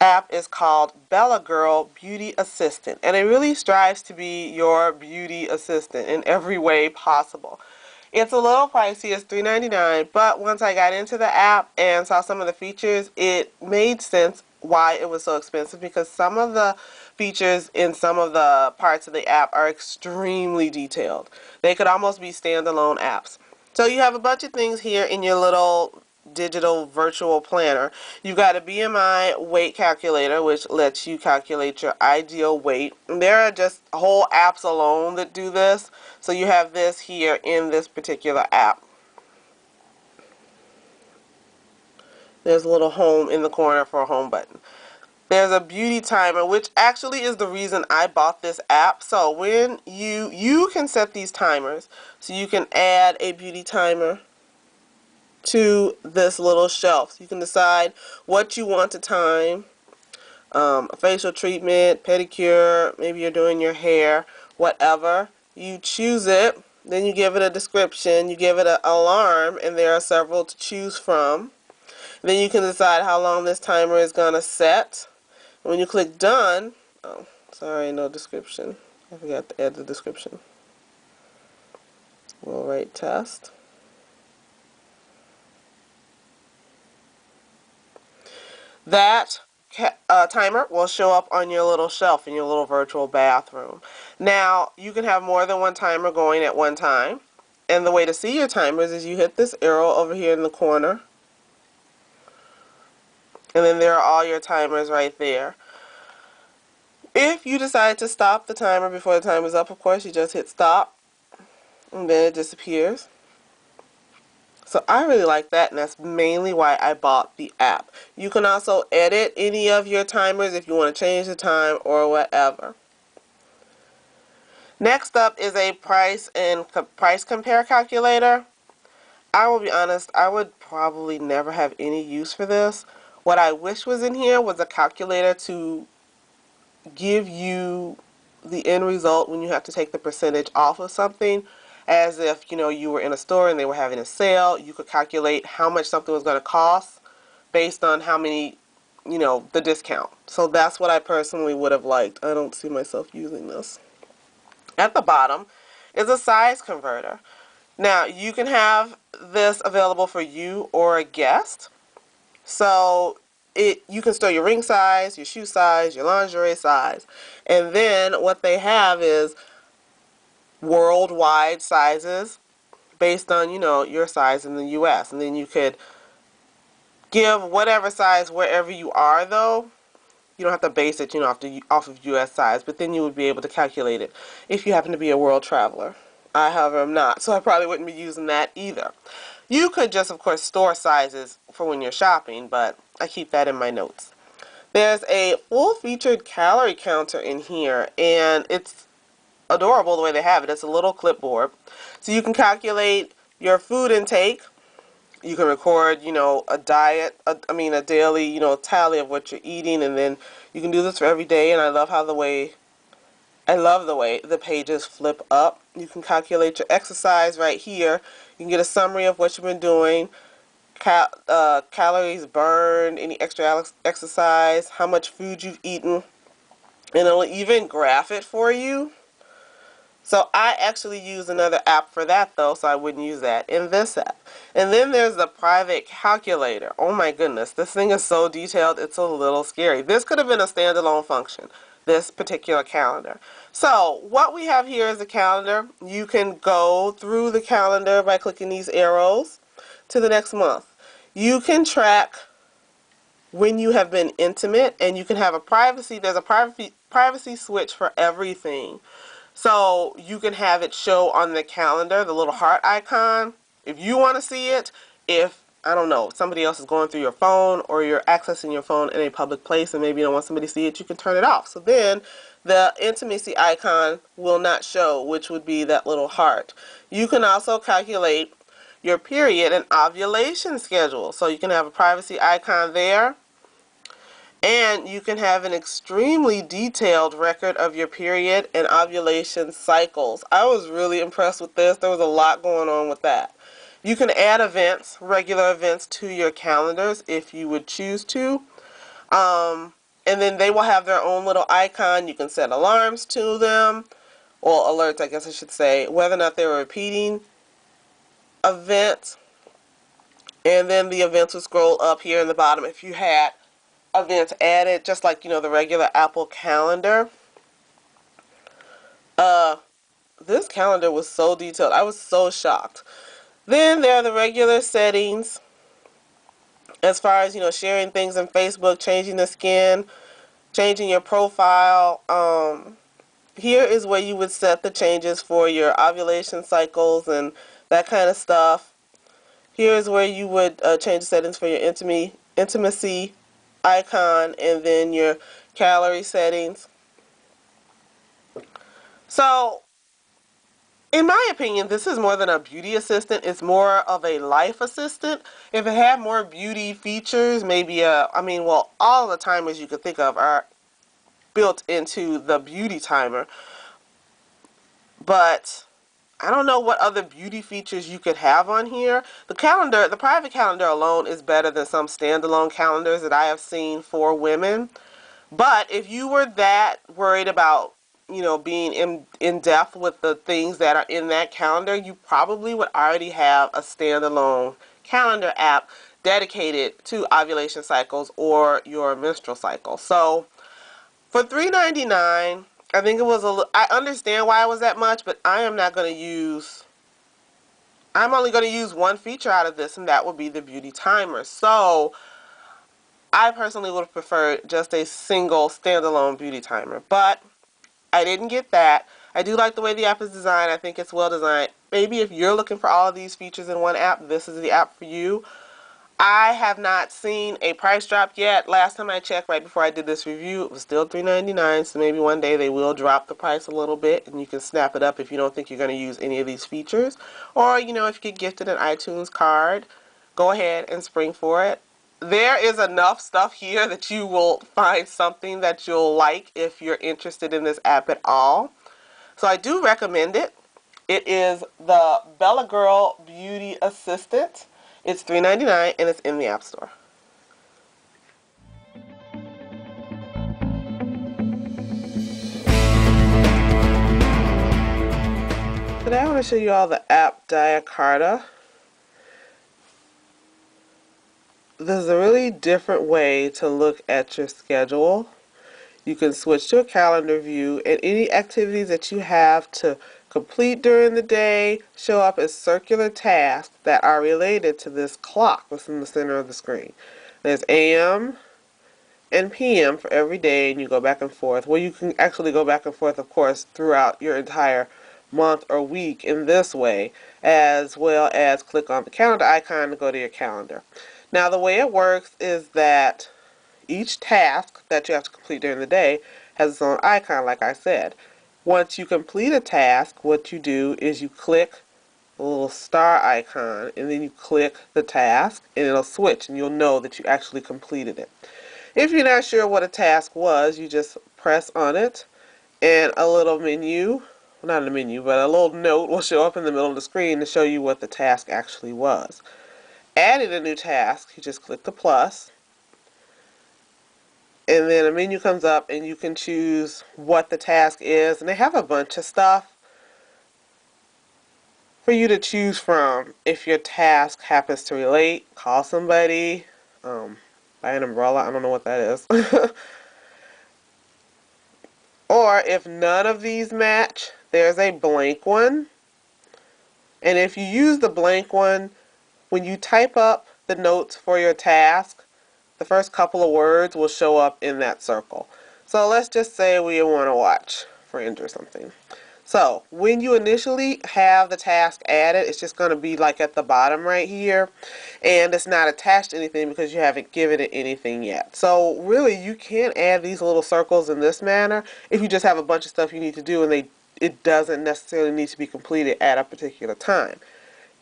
app is called Bella Girl Beauty Assistant, and it really strives to be your beauty assistant in every way possible. It's a little pricey, it's $3.99, but once I got into the app and saw some of the features, it made sense why it was so expensive, because some of the features in some of the parts of the app are extremely detailed. They could almost be standalone apps. So you have a bunch of things here in your little digital virtual planner. You've got a BMI weight calculator, which lets you calculate your ideal weight. And there are just whole apps alone that do this. So you have this here in this particular app. There's a little home in the corner for a home button. There's a beauty timer, which actually is the reason I bought this app. So when you can set these timers, so you can add a beauty timer to this little shelf. So you can decide what you want to time, a facial treatment, pedicure, maybe you're doing your hair, whatever. You choose it, then you give it a description, you give it an alarm, and there are several to choose from. Then you can decide how long this timer is going to set. When you click done, oh, sorry, no description. I forgot to add the description. We'll write test. That timer will show up on your little shelf in your little virtual bathroom. Now, you can have more than one timer going at one time. And the way to see your timers is you hit this arrow over here in the corner. And then there are all your timers right there. If you decide to stop the timer before the time is up, of course, you just hit stop. And then it disappears. So I really like that, and that's mainly why I bought the app. You can also edit any of your timers if you want to change the time or whatever. Next up is a price compare calculator. I will be honest, I would probably never have any use for this. What I wish was in here was a calculator to give you the end result when you have to take the percentage off of something, as if, you know, you were in a store and they were having a sale. You could calculate how much something was going to cost based on how many, you know, the discount. So that's what I personally would have liked. I don't see myself using this. At the bottom is a size converter. Now, you can have this available for you or a guest. So you can store your ring size, your shoe size, your lingerie size. And then what they have is worldwide sizes based on, you know, your size in the US. And then you could give whatever size wherever you are, though. You don't have to base it, you know, off of US size, but then you would be able to calculate it if you happen to be a world traveler. I, however, am not, so I probably wouldn't be using that either. You could just, of course, store sizes for when you're shopping, but I keep that in my notes. There's a full-featured calorie counter in here, and it's adorable the way they have it. It's a little clipboard. So you can calculate your food intake. You can record, you know, a daily, you know, tally of what you're eating, and then you can do this for every day. And I love the way the pages flip up. You can calculate your exercise right here. You can get a summary of what you've been doing, calories burned, any extra exercise, how much food you've eaten, and it'll even graph it for you. So I actually use another app for that, though, so I wouldn't use that in this app. And then there's the private calculator. Oh my goodness, this thing is so detailed, it's a little scary. This could have been a standalone function, this particular calendar. So what we have here is a calendar. You can go through the calendar by clicking these arrows to the next month. You can track when you have been intimate, and you can have there's a privacy switch for everything. So you can have it show on the calendar, the little heart icon, if you want to see it. If, I don't know, somebody else is going through your phone, or you're accessing your phone in a public place and maybe you don't want somebody to see it, you can turn it off. So then the intimacy icon will not show, which would be that little heart. You can also calculate your period and ovulation schedule. So you can have a privacy icon there. And you can have an extremely detailed record of your period and ovulation cycles. I was really impressed with this. There was a lot going on with that. You can add events, regular events, to your calendars if you would choose to. And then they will have their own little icon. You can set alarms to them, or alerts, I guess I should say, whether or not they're repeating events. And then the events will scroll up here in the bottom if you had events added, just like, the regular Apple calendar. This calendar was so detailed. I was so shocked. Then there are the regular settings as far as, sharing things in Facebook, changing the skin, changing your profile. Here is where you would set the changes for your ovulation cycles and that kind of stuff. Here is where you would change the settings for your intimacy icon, and then your calorie settings. So, in my opinion, this is more than a beauty assistant. It's more of a life assistant. If it had more beauty features, maybe all the timers you could think of are built into the beauty timer. But I don't know what other beauty features you could have on here. The calendar, the private calendar alone is better than some standalone calendars that I have seen for women. But if you were that worried about, being in depth with the things that are in that calendar, you probably would already have a standalone calendar app dedicated to ovulation cycles or your menstrual cycle. So for $3.99, I think it was I understand why it was that much, but I'm only going to use one feature out of this, and that would be the beauty timer. So I personally would have preferred just a single standalone beauty timer, but I didn't get that. I do like the way the app is designed. I think it's well designed. Maybe if you're looking for all of these features in one app, this is the app for you. I have not seen a price drop yet. Last time I checked, right before I did this review, it was still $3.99, so maybe one day they will drop the price a little bit, and you can snap it up if you don't think you're going to use any of these features. Or, if you get gifted an iTunes card, go ahead and spring for it. There is enough stuff here that you will find something that you'll like if you're interested in this app at all. So I do recommend it. It is the Bella Girl Beauty Assistant. It's $3.99 and it's in the App Store. Today I want to show you all the app Diacarta. This is a really different way to look at your schedule. You can switch to a calendar view, and any activities that you have to complete during the day show up as circular tasks that are related to this clock that's in the center of the screen. There's AM and PM for every day, and you go back and forth. Well, you can actually go back and forth, of course, throughout your entire month or week in this way, as well as click on the calendar icon to go to your calendar. Now, the way it works is that each task that you have to complete during the day has its own icon, like I said. Once you complete a task, what you do is you click the little star icon, and then you click the task, and it'll switch, and you'll know that you actually completed it. If you're not sure what a task was, you just press on it, and a little menu, not a menu, but a little note will show up in the middle of the screen to show you what the task actually was. Adding a new task, you just click the plus, and then a menu comes up and you can choose what the task is, and they have a bunch of stuff for you to choose from. If your task happens to relate, call somebody, buy an umbrella, I don't know what that is. Or if none of these match, there's a blank one, and if you use the blank one, when you type up the notes for your task, the first couple of words will show up in that circle. So let's just say we want to watch Friends or something. So when you initially have the task added, it's just going to be like at the bottom right here, and it's not attached to anything because you haven't given it anything yet. So really you can add these little circles in this manner if you just have a bunch of stuff you need to do and it doesn't necessarily need to be completed at a particular time.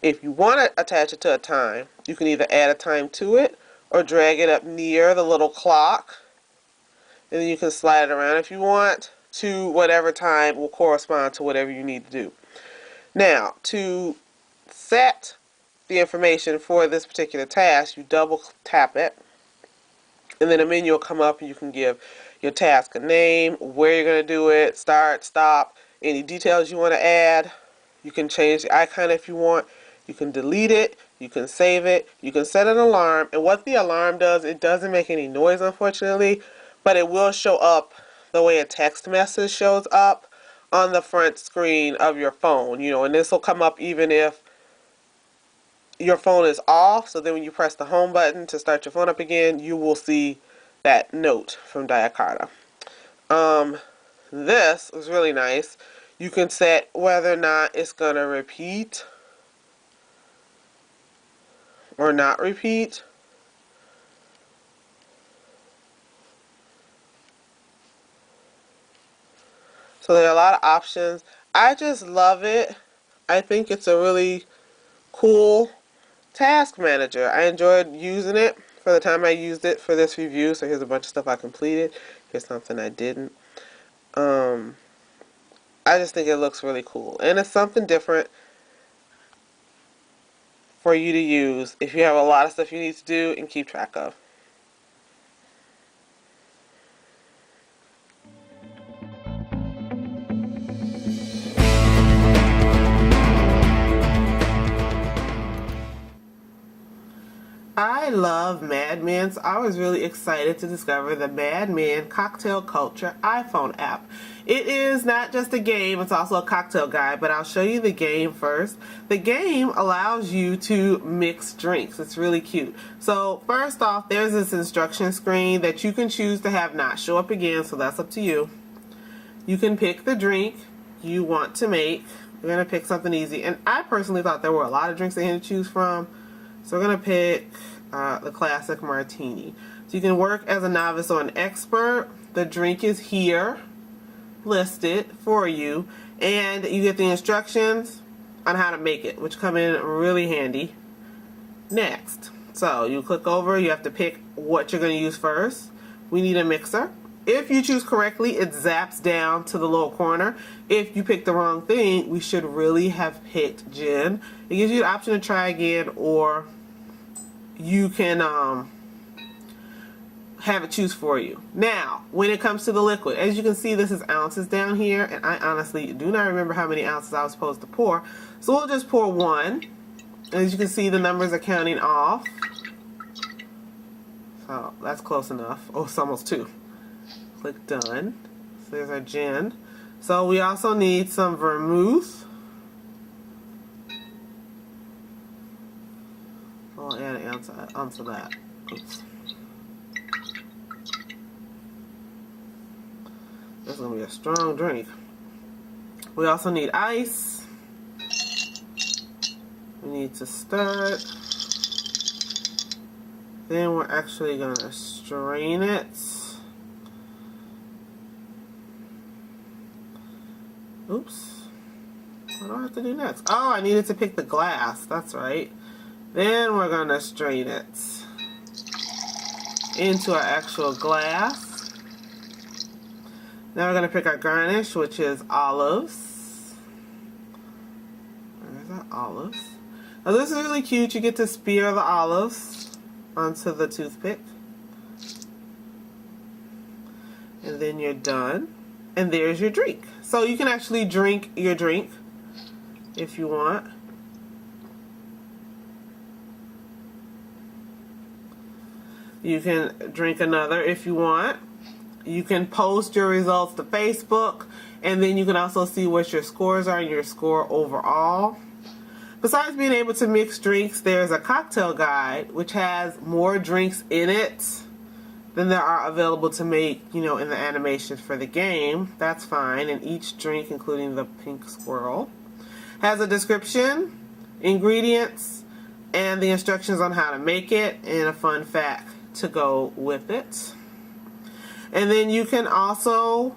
If you want to attach it to a time, you can either add a time to it or drag it up near the little clock, and then you can slide it around if you want to whatever time will correspond to whatever you need to do. Now, to set the information for this particular task, you double tap it, And then a menu will come up and you can give your task a name, where you're going to do it, start, stop, any details you want to add. You can change the icon if you want. You can delete it. You can save it. You can set an alarm. And what the alarm does, it doesn't make any noise, unfortunately, but it will show up the way a text message shows up on the front screen of your phone. And this will come up even if your phone is off. So then when you press the home button to start your phone up again, you will see that note from Diacarta. This is really nice. You can set whether or not it's going to repeat or not repeat. So there are a lot of options. I just love it. I think it's a really cool task manager. I enjoyed using it for the time I used it for this review. So here's a bunch of stuff I completed. Here's something I didn't. I just think it looks really cool. And it's something different for you to use if you have a lot of stuff you need to do and keep track of. I love Mad Men, so I was really excited to discover the Mad Men Cocktail Culture iPhone app. It is not just a game, it's also a cocktail guide, but I'll show you the game first. The game allows you to mix drinks. It's really cute. So first off, there's this instruction screen that you can choose to have not show up again, so that's up to you. You can pick the drink you want to make. We're going to pick something easy, and I personally thought there were a lot of drinks I had to choose from. So we're going to pick the classic martini. So you can work as a novice or an expert. The drink is here listed for you, and you get the instructions on how to make it, which come in really handy. Next, so you click over, you have to pick what you're going to use first. We need a mixer. If you choose correctly, it zaps down to the lower corner. If you pick the wrong thing, we should really have picked gin. It gives you the option to try again, or you can have it choose for you. Now, when it comes to the liquid, as you can see, this is ounces down here, and I honestly do not remember how many ounces I was supposed to pour. So we'll just pour one. As you can see, the numbers are counting off. So that's close enough. Oh, it's almost two. Click done. So there's our gin. So we also need some vermouth. I'll add an ounce onto that. Oops. This is going to be a strong drink. We also need ice. We need to stir it. Then we're actually going to strain it. Oops. What do I have to do next? Oh, I needed to pick the glass. That's right. Then we're going to strain it into our actual glass. Now we're going to pick our garnish, which is olives. There's our olives. Now this is really cute. You get to spear the olives onto the toothpick. And then you're done. And there's your drink. So you can actually drink your drink if you want. You can drink another if you want. You can post your results to Facebook, and then you can also see what your scores are and your score overall. Besides being able to mix drinks, there's a cocktail guide which has more drinks in it than there are available to make, in the animation for the game. That's fine. And each drink, including the pink squirrel, has a description, ingredients, and the instructions on how to make it, and a fun fact to go with it. And then you can also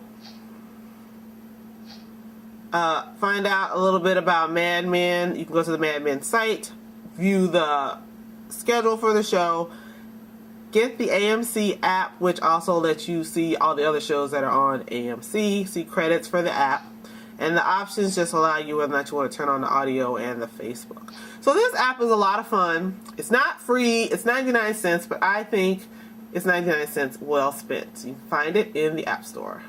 find out a little bit about Mad Men. You can go to the Mad Men site, view the schedule for the show, get the AMC app, which also lets you see all the other shows that are on AMC, see credits for the app, and the options just allow you whether or not you want to turn on the audio and the Facebook. So this app is a lot of fun. It's not free, it's 99 cents, but I think It's 99 cents well spent. You can find it in the App Store.